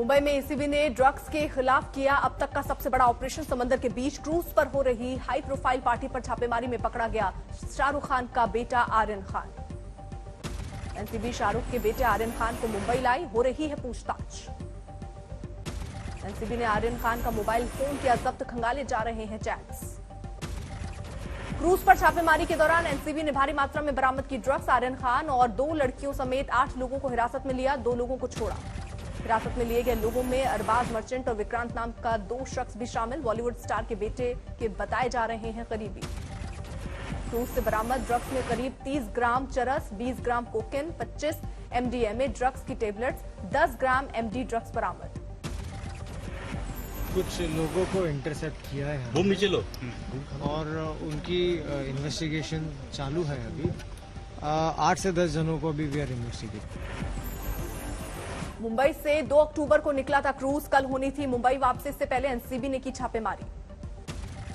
मुंबई में एसीबी ने ड्रग्स के खिलाफ किया अब तक का सबसे बड़ा ऑपरेशन। समंदर के बीच क्रूज पर हो रही हाई प्रोफाइल पार्टी पर छापेमारी में पकड़ा गया शाहरुख खान का बेटा आर्यन खान। एनसीबी शाहरुख के बेटे आर्यन खान को मुंबई लाई, हो रही है पूछताछ। एनसीबी ने आर्यन खान का मोबाइल फोन किया जब्त, खंगाले जा रहे हैं चैट्स। क्रूज पर छापेमारी के दौरान एनसीबी ने भारी मात्रा में बरामद की ड्रग्स। आर्यन खान और 2 लड़कियों समेत 8 लोगों को हिरासत में लिया, 2 लोगों को छोड़ा। हिरासत में लिए गए लोगों में अरबाज मर्चेंट और विक्रांत नाम का 2 शख्स भी शामिल। बॉलीवुड स्टार के बेटे के बताए जा रहे हैं करीबी। क्रूज से बरामद ड्रग्स में करीब 30 ग्राम चरस, 20 ग्राम कोकेन, 25 एमडीएमए ड्रग्स की टेबलेट्स, 10 ग्राम एमडी ड्रग्स बरामद। कुछ लोगों को इंटरसेप्ट किया है और उनकी इन्वेस्टिगेशन चालू है। अभी 8 से 10 जनों को अभी वी आर इन्वेस्टिगेटिंग। मुंबई से 2 अक्टूबर को निकला था क्रूज, कल होनी थी मुंबई वापसी से पहले एनसीबी ने की छापेमारी।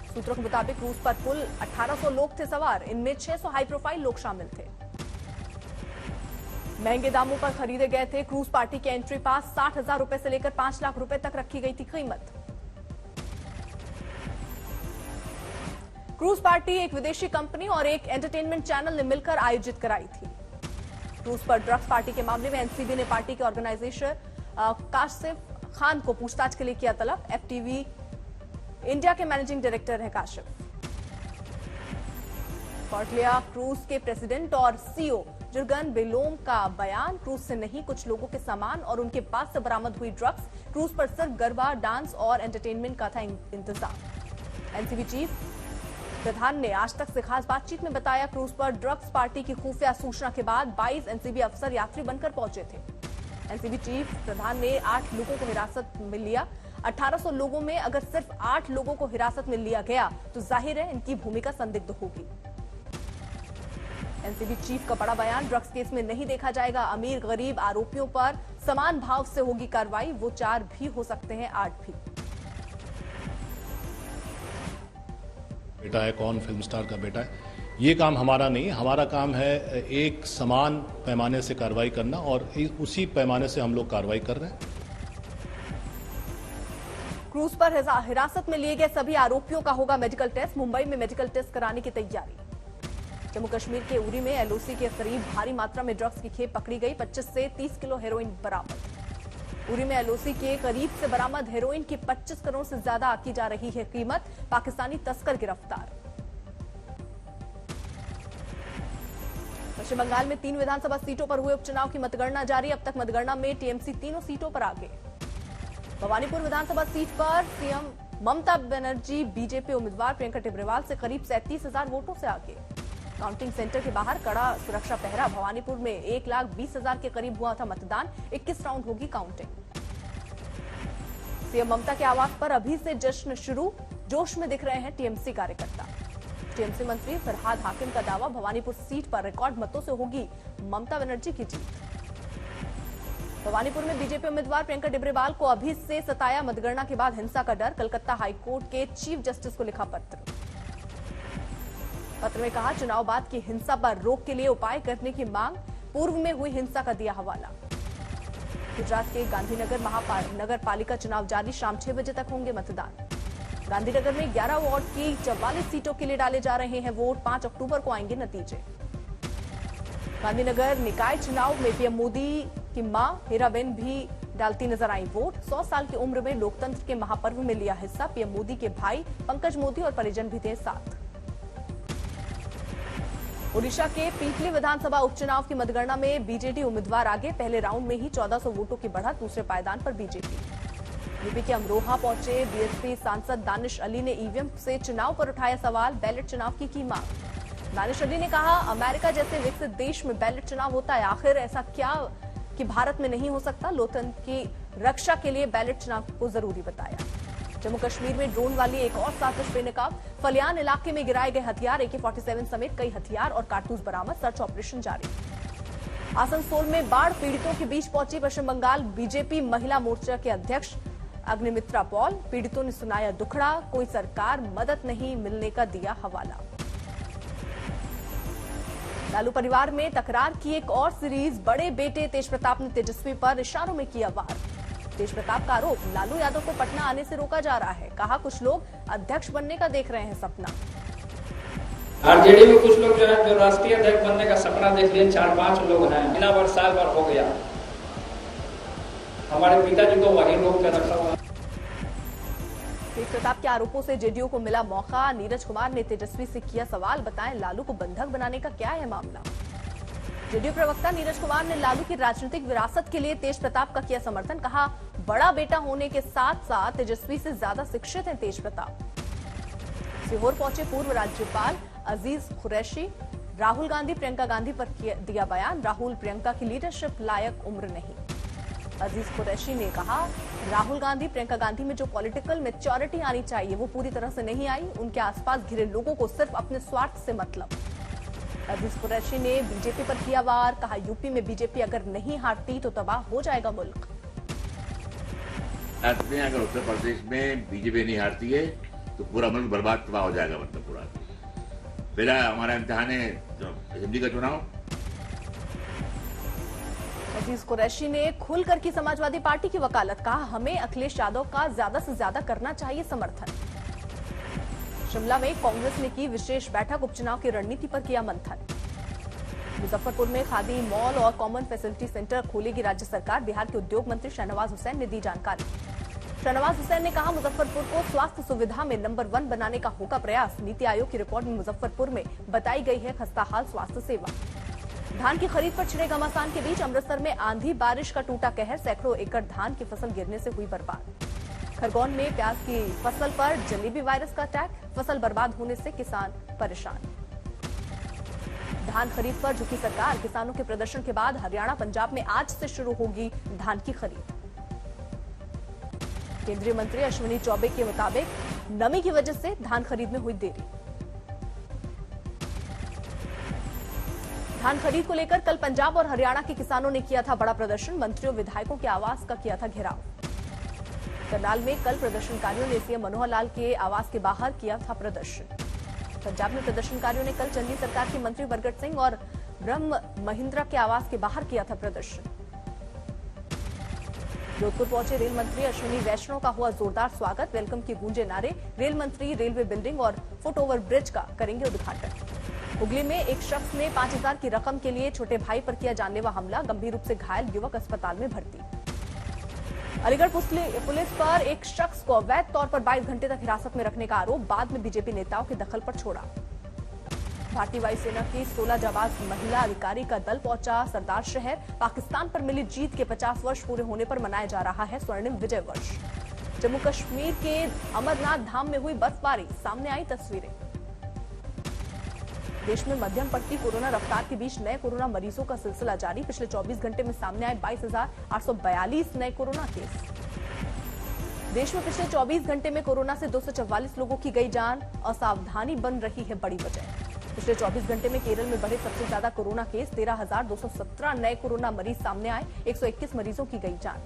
सूत्रों के मुताबिक क्रूज पर कुल 1800 लोग थे सवार, इनमें 600 हाई प्रोफाइल लोग शामिल थे। महंगे दामों पर खरीदे गए थे क्रूज पार्टी के एंट्री पास। 60,000 रुपए से लेकर 5 लाख रुपए तक रखी गई थी कीमत। क्रूज पार्टी एक विदेशी कंपनी और एक एंटरटेनमेंट चैनल ने मिलकर आयोजित कराई थी। क्रूज पर ड्रग्स पार्टी के मामले में एनसीबी ने पार्टी के ऑर्गेनाइजेशन काशिफ खान को पूछताछ के लिए किया तलब। एफटीवी इंडिया के मैनेजिंग डायरेक्टर है काशिफ। कोर्ट लिया क्रूज के प्रेसिडेंट और सीईओ जुर्गन बेलोम का बयान। क्रूज से नहीं, कुछ लोगों के सामान और उनके पास से बरामद हुई ड्रग्स। क्रूज पर सिर्फ गरबा, डांस और एंटरटेनमेंट का था इंतजाम। एनसीबी चीफ प्रधान ने आज तक से खास बातचीत में बताया, क्रूज पर ड्रग्स पार्टी की खुफिया सूचना के बाद 22 एनसीबी अफसर यात्री बनकर पहुंचे थे। एनसीबी चीफ प्रधान ने 8 लोगों को हिरासत में लिया। 1800 लोगों में अगर सिर्फ 8 लोगों को हिरासत में लिया गया तो जाहिर है इनकी भूमिका संदिग्ध होगी। एनसीबी चीफ का बड़ा बयान, ड्रग्स केस में नहीं देखा जाएगा अमीर गरीब, आरोपियों पर समान भाव से होगी कार्रवाई। वो 4 भी हो सकते हैं, 8 भी। बेटा है, कौन फिल्म स्टार का बेटा है, ये काम हमारा नहीं है। हमारा काम है एक समान पैमाने से कार्रवाई करना और उसी पैमाने से हम लोग कार्रवाई कर रहे हैं। क्रूज पर हिरासत में लिए गए सभी आरोपियों का होगा मेडिकल टेस्ट। मुंबई में मेडिकल टेस्ट कराने की तैयारी। जम्मू कश्मीर के उरी में एलओसी के करीब भारी मात्रा में ड्रग्स की खेप पकड़ी गई। 25 से 30 किलो हेरोइन बरामद। उरी में एलओसी के करीब से बरामद हेरोइन की 25 करोड़ से ज्यादा आकी जा रही है कीमत। पाकिस्तानी तस्कर गिरफ्तार। पश्चिम बंगाल में 3 विधानसभा सीटों पर हुए उपचुनाव की मतगणना जारी। अब तक मतगणना में टीएमसी 3 सीटों पर आगे। भवानीपुर विधानसभा सीट पर सीएम ममता बनर्जी बीजेपी उम्मीदवार प्रियंका टिब्रेवाल से करीब 37,000 वोटों से आगे। काउंटिंग सेंटर के बाहर कड़ा सुरक्षा पहरा। भवानीपुर में 1,20,000 के करीब हुआ था मतदान। 21 राउंड होगी काउंटिंग। सीएम ममता के आवास पर अभी से जश्न शुरू। जोश में दिख रहे हैं टीएमसी कार्यकर्ता। टीएमसी मंत्री फरहाद हाकिम का दावा, भवानीपुर सीट पर रिकॉर्ड मतों से होगी ममता बनर्जी की जीत। भवानीपुर में बीजेपी उम्मीदवार प्रियंका टिब्रेवाल को अभी से सताया मतगणना के बाद हिंसा का डर। कलकत्ता हाईकोर्ट के चीफ जस्टिस को लिखा पत्र में कहा, चुनाव बाद की हिंसा पर रोक के लिए उपाय करने की मांग। पूर्व में हुई हिंसा का दिया हवाला। गुजरात के गांधीनगर नगर पालिका चुनाव जारी। शाम 6 बजे तक होंगे मतदान। गांधीनगर में 11 वार्ड की 44 सीटों के लिए डाले जा रहे हैं वोट। 5 अक्टूबर को आएंगे नतीजे। गांधीनगर निकाय चुनाव में पीएम मोदी की मां हीराबेन भी डालती नजर आई वोट। 100 साल की उम्र में लोकतंत्र के महापर्व में लिया हिस्सा। पीएम मोदी के भाई पंकज मोदी और परिजन भी थे साथ। ओडिशा के पीपली विधानसभा उपचुनाव की मतगणना में बीजेडी उम्मीदवार आगे। पहले राउंड में ही 1400 वोटों की बढ़त। दूसरे पायदान पर बीजेपी। यूपी के अमरोहा पहुंचे बीएसपी सांसद दानिश अली ने ईवीएम से चुनाव पर उठाया सवाल। बैलेट चुनाव की मांग। दानिश अली ने कहा, अमेरिका जैसे विकसित देश में बैलेट चुनाव होता है, आखिर ऐसा क्या कि भारत में नहीं हो सकता। लोकतंत्र की रक्षा के लिए बैलेट चुनाव को जरूरी बताया। जम्मू कश्मीर में ड्रोन वाली एक और साजिश बेनकाब। फलियान इलाके में गिराए गए हथियार, AK-47 समेत कई हथियार और कारतूस बरामद। सर्च ऑपरेशन जारी। आसनसोल में बाढ़ पीड़ितों के बीच पहुंची पश्चिम बंगाल बीजेपी महिला मोर्चा के अध्यक्ष अग्निमित्रा पॉल। पीड़ितों ने सुनाया दुखड़ा, कोई सरकार मदद नहीं मिलने का दिया हवाला। लालू परिवार में तकरार की एक और सीरीज। बड़े बेटे तेज प्रताप ने तेजस्वी पर इशारों में किया वार। तेज प्रताप का आरोप, लालू यादव को पटना आने से रोका जा रहा है। कहा कुछ लोग अध्यक्ष बनने का देख रहे हैं सपना। आरजेडी में कुछ लोग जो है जो राष्ट्रीय अध्यक्ष बनने का सपना देख लिए, 4-5 लोग हैं। महीना भर साल भर हो गया, हमारे पिताजी को वही रोक के रखा हुआ। तेज प्रताप के आरोपों से जेडीयू को मिला मौका। नीरज कुमार ने तेजस्वी से किया सवाल, बताएं लालू को बंधक बनाने का क्या है मामला। जेडीयू प्रवक्ता नीरज कुमार ने लालू की राजनीतिक विरासत के लिए तेज प्रताप का किया समर्थन। कहा बड़ा बेटा होने के साथ साथ तेजस्वी से ज्यादा शिक्षित हैं तेज प्रताप। सीहोर पहुंचे पूर्व राज्यपाल अजीज कुरैशी, राहुल गांधी प्रियंका गांधी पर दिया बयान। राहुल प्रियंका की लीडरशिप लायक उम्र नहीं। अजीज कुरैशी ने कहा राहुल गांधी प्रियंका गांधी में जो पॉलिटिकल मैच्योरिटी आनी चाहिए वो पूरी तरह से नहीं आई। उनके आसपास घिरे लोगों को सिर्फ अपने स्वार्थ से मतलब। अजीज कुरैशी ने बीजेपी पर किया वार। कहा यूपी में बीजेपी अगर नहीं हारती तो तबाह हो जाएगा मुल्क। अगर उत्तर प्रदेश में बीजेपी नहीं हारती है तो पूरा मुल्क बर्बाद तबाह हो जाएगा। मतलब पूरा पहला हमारा इम्तिहान है असेंबली का चुनाव। अजीज कुरैशी ने खुलकर की समाजवादी पार्टी की वकालत। कहा हमें अखिलेश यादव का ज्यादा से ज्यादा करना चाहिए समर्थन। शिमला में कांग्रेस ने की विशेष बैठक, उपचुनाव की रणनीति पर किया मंथन। मुजफ्फरपुर में खादी मॉल और कॉमन फैसिलिटी सेंटर खोलेगी राज्य सरकार। बिहार के उद्योग मंत्री शाहनवाज हुसैन ने दी जानकारी। शाहनवाज हुसैन ने कहा मुजफ्फरपुर को स्वास्थ्य सुविधा में नंबर 1 बनाने का होगा प्रयास। नीति आयोग की रिपोर्ट में मुजफ्फरपुर में बताई गई है खस्ताहाल स्वास्थ्य सेवा। धान की खरीद पर छिड़े घमासान के बीच अमृतसर में आंधी बारिश का टूटा कहर। सैकड़ों एकड़ धान की फसल गिरने से हुई बर्बाद। खरगोन में प्याज की फसल पर जलेबी वायरस का अटैक। फसल बर्बाद होने से किसान परेशान। धान खरीद पर झुकी सरकार। किसानों के प्रदर्शन के बाद हरियाणा पंजाब में आज से शुरू होगी धान की खरीद। केंद्रीय मंत्री अश्विनी चौबे के मुताबिक नमी की वजह से धान खरीद में हुई देरी। धान खरीद को लेकर कल पंजाब और हरियाणा के किसानों ने किया था बड़ा प्रदर्शन। मंत्रियों विधायकों के आवास का किया था घेराव। करनाल में कल प्रदर्शनकारियों ने सीएम मनोहर लाल के आवास के बाहर किया था प्रदर्शन। पंजाब में प्रदर्शनकारियों ने कल चंडी सरकार के मंत्री बरगट सिंह और ब्रह्म महिंद्रा के आवास के बाहर किया था प्रदर्शन। जोधपुर पहुंचे रेल मंत्री अश्विनी वैष्णव का हुआ जोरदार स्वागत। वेलकम की गूंजे नारे। रेल मंत्री रेलवे बिल्डिंग और फुट ओवर ब्रिज का करेंगे उद्घाटन। हुगली में एक शख्स ने 5000 की रकम के लिए छोटे भाई पर किया जानलेवा हमला। गंभीर रूप से घायल युवक अस्पताल में भर्ती। अलीगढ़ पुलिस पर एक शख्स को अवैध तौर पर 22 घंटे तक हिरासत में रखने का आरोप। बाद में बीजेपी नेताओं के दखल पर छोड़ा। भारतीय वायुसेना की 16 जाबाज महिला अधिकारी का दल पहुंचा सरदार शहर। पाकिस्तान पर मिली जीत के 50 वर्ष पूरे होने पर मनाया जा रहा है स्वर्णिम विजय वर्ष। जम्मू कश्मीर के अमरनाथ धाम में हुई बर्फबारी, सामने आई तस्वीरें। देश में मध्यम पड़ती कोरोना रफ्तार के बीच नए कोरोना मरीजों का सिलसिला जारी। पिछले 24 घंटे में सामने आए 22,842 नए कोरोना केस। देश में पिछले 24 घंटे में कोरोना से 244 लोगों की गई जान। असावधानी बन रही है बड़ी वजह। पिछले 24 घंटे में केरल में बढ़े सबसे ज्यादा कोरोना केस। 13,217 नए कोरोना मरीज सामने आए। 121 मरीजों की गई जान।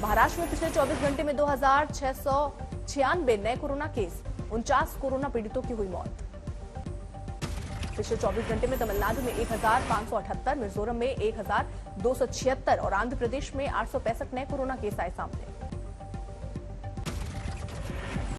महाराष्ट्र में पिछले 24 घंटे में 2,696 नए कोरोना केस। 49 कोरोना पीड़ितों की हुई मौत। पिछले 24 घंटे में तमिलनाडु में 1,578, मिजोरम में 1,276 और आंध्र प्रदेश में 865 नए कोरोना केस आए सामने।